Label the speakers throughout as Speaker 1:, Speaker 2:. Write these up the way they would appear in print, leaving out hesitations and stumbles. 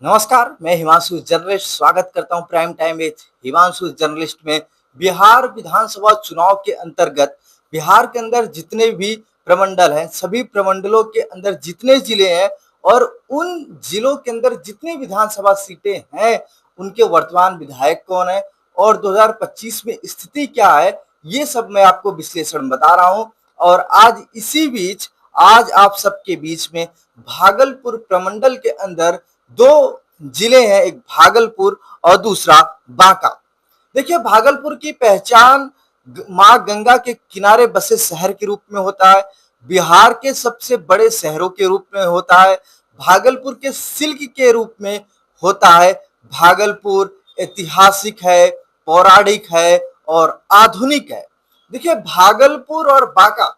Speaker 1: नमस्कार, मैं हिमांशु जर्नलिस्ट स्वागत करता हूं prime time with Himanshu journalist में। बिहार विधानसभा चुनाव के अंतर्गत बिहार के अंदर जितने भी प्रमंडल हैं, सभी प्रमंडलों के अंदर जितने जिले हैं और उन जिलों के अंदर जितनी विधानसभा सीटें हैं, उनके वर्तमान विधायक कौन है और 2025 में स्थिति क्या है, ये सब मैं आपको विश्लेषण बता रहा हूं। और आज इसी बीच आज आप सबके बीच में भागलपुर प्रमंडल के अंदर दो जिले हैं, एक भागलपुर और दूसरा बांका। देखिए, भागलपुर की पहचान मां गंगा के किनारे बसे शहर के रूप में होता है, बिहार के सबसे बड़े शहरों के रूप में होता है, भागलपुर के सिल्क के रूप में होता है। भागलपुर ऐतिहासिक है, पौराणिक है और आधुनिक है। देखिए, भागलपुर और बांका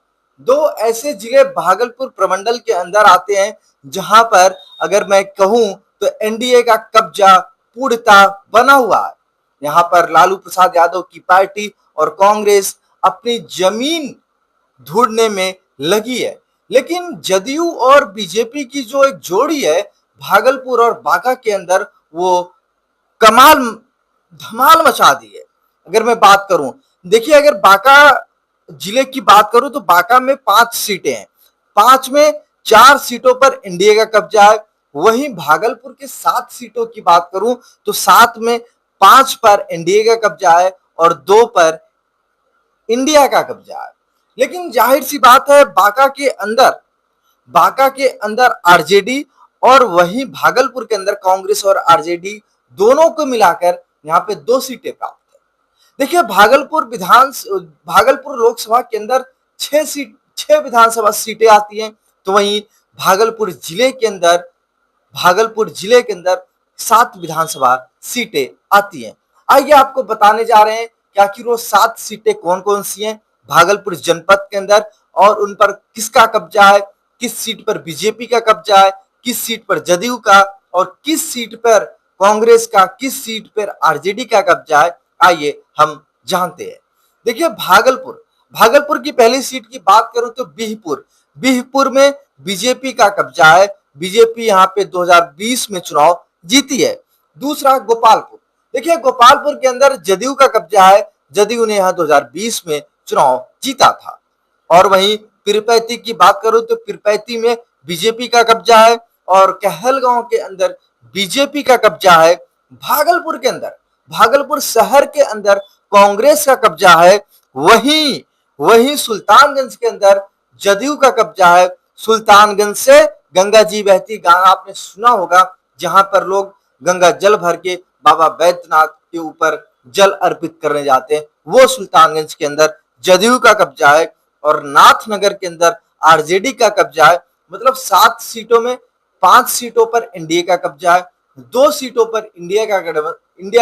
Speaker 1: दो ऐसे जिले भागलपुर प्रमंडल के अंदर आते हैं जहां पर अगर मैं कहूं तो एनडीए का कब्जा पूर्णतः बना हुआ है। यहां पर लालू प्रसाद यादव की पार्टी और कांग्रेस अपनी जमीन ढूंढने में लगी है, लेकिन जदयू और बीजेपी की जो एक जोड़ी है भागलपुर और बांका के अंदर, वो कमाल धमाल मचा दी है। अगर मैं बात करूं, देखिए, अगर बांका जिले की बात करूं तो बांका में 5 सीटें हैं, 5 में 4 सीटों पर एनडीए का कब्जा है। वहीं भागलपुर के 7 सीटों की बात करूं तो 7 में 5 पर एनडीए का कब्जा है और 2 पर इंडिया का कब्जा है। लेकिन जाहिर सी बात है, बांका के अंदर आरजेडी और वहीं भागलपुर के अंदर कांग्रेस और आरजेडी दोनों को मिलाकर यहाँ पे 2 सीटें प्राप्त है। देखिए, भागलपुर लोकसभा के अंदर 6 विधानसभा सीटें आती हैं, तो वहीं भागलपुर जिले के अंदर 7 विधानसभा सीटें आती हैं। आइए आपको बताने जा रहे हैं कि आखिर वो 7 सीटें कौन कौन सी हैं भागलपुर जनपद के अंदर और उन पर किसका कब्जा है, किस सीट पर बीजेपी का कब्जा है, किस सीट पर जदयू का और किस सीट पर कांग्रेस का, किस सीट पर आरजेडी का कब्जा है। आइए हम जानते हैं। देखिए, भागलपुर की पहली सीट की बात करूं तो बिहपुर में बीजेपी का कब्जा है। बीजेपी यहां पे 2020 में चुनाव जीती है। दूसरा गोपालपुर। देखिए, गोपालपुर के अंदर जदयू का कब्जा है, जदयू ने यहां 2020 में चुनाव जीता था। और वहीं पीरपैंती की बात करूं तो पीरपैंती में बीजेपी का कब्जा है और कहलगांव के अंदर बीजेपी का कब्जा है। भागलपुर शहर के अंदर कांग्रेस का कब्जा है। वहीं सुल्तानगंज के अंदर जदयू का कब्जा है। सुल्तानगंज से गंगा जी बहती, गाना आपने सुना होगा, जहां पर लोग गंगा जल भर के बाबा बैद्यनाथ के ऊपर जल अर्पित करने जाते हैं, वो सुल्तानगंज के अंदर जदयू का कब्जा है। और नाथनगर के अंदर आरजेडी का कब्जा है। मतलब 7 सीटों में 5 सीटों पर एनडीए का कब्जा है, 2 सीटों पर इंडिया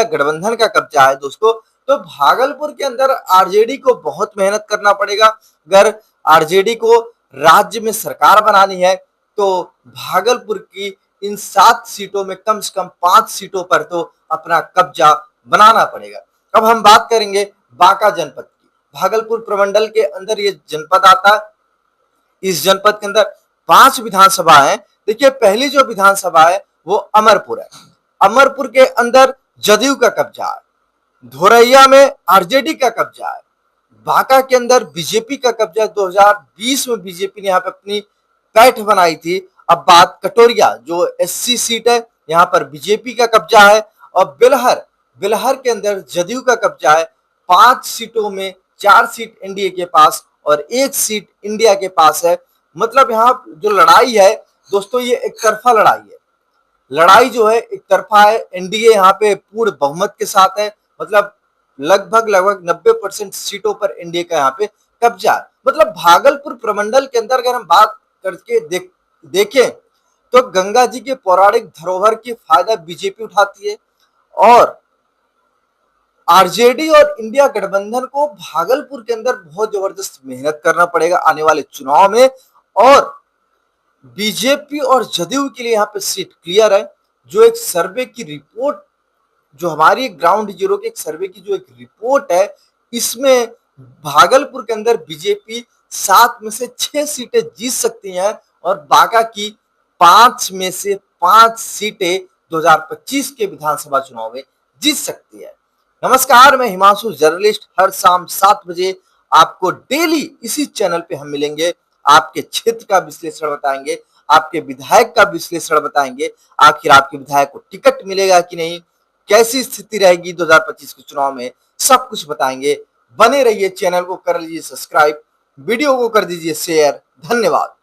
Speaker 1: गठबंधन का कब्जा है दोस्तों। तो भागलपुर के अंदर आरजेडी को बहुत मेहनत करना पड़ेगा। अगर आरजेडी को राज्य में सरकार बनानी है तो भागलपुर की इन 7 सीटों में कम से कम 5 सीटों पर तो अपना कब्जा बनाना पड़ेगा। अब हम बात करेंगे बांका जनपद की। भागलपुर प्रमंडल के अंदर ये जनपद आता है। इस जनपद के अंदर 5 विधानसभा है। देखिए, पहली जो विधानसभा है वो अमरपुर है। अमरपुर के अंदर जदयू का कब्जा है। धोरैया में आरजेडी का कब्जा है। बांका के अंदर बीजेपी का कब्जा। 2020 में बीजेपी ने यहाँ पे अपनी पैठ बनाई थी। अब बात कटोरिया, जो एससी सीट है, यहाँ पर बीजेपी का कब्जा है। और बेलहर के अंदर जदयू का कब्जा है। 5 सीटों में 4 सीट एनडीए के पास और 1 सीट इंडिया के पास है। मतलब यहाँ जो लड़ाई है दोस्तों, ये एक तरफा लड़ाई है। लड़ाई जो है एक तरफा है। एनडीए यहाँ पे पूर्ण बहुमत के साथ है। मतलब लगभग 90% सीटों पर एनडीए का यहाँ पे कब्जा है। मतलब भागलपुर प्रमंडल के अंदर अगर हम बात करके देखें तो गंगा जी के पौराणिक धरोहर की फायदा बीजेपी उठाती है और आरजेडी और इंडिया गठबंधन को भागलपुर के अंदर बहुत जबरदस्त मेहनत करना पड़ेगा आने वाले चुनाव में। और बीजेपी और जदयू के लिए यहाँ पे सीट क्लियर है। जो एक सर्वे की रिपोर्ट, जो हमारी ग्राउंड जीरो के एक सर्वे की जो एक रिपोर्ट है, इसमें भागलपुर के अंदर बीजेपी 7 में से 6 सीटें जीत सकती हैं और बांका की 5 में से 5 सीटें 2025 के विधानसभा चुनाव में जीत सकती है। नमस्कार, मैं हिमांशु, जर्नलिस्ट। हर शाम 7 बजे आपको डेली इसी चैनल पे हम मिलेंगे। आपके क्षेत्र का विश्लेषण बताएंगे, आपके विधायक का विश्लेषण बताएंगे, आखिर आपके विधायक को टिकट मिलेगा कि नहीं, कैसी स्थिति रहेगी 2025 के चुनाव में, सब कुछ बताएंगे। बने रहिए, चैनल को कर लीजिए सब्सक्राइब, वीडियो को कर दीजिए शेयर। धन्यवाद।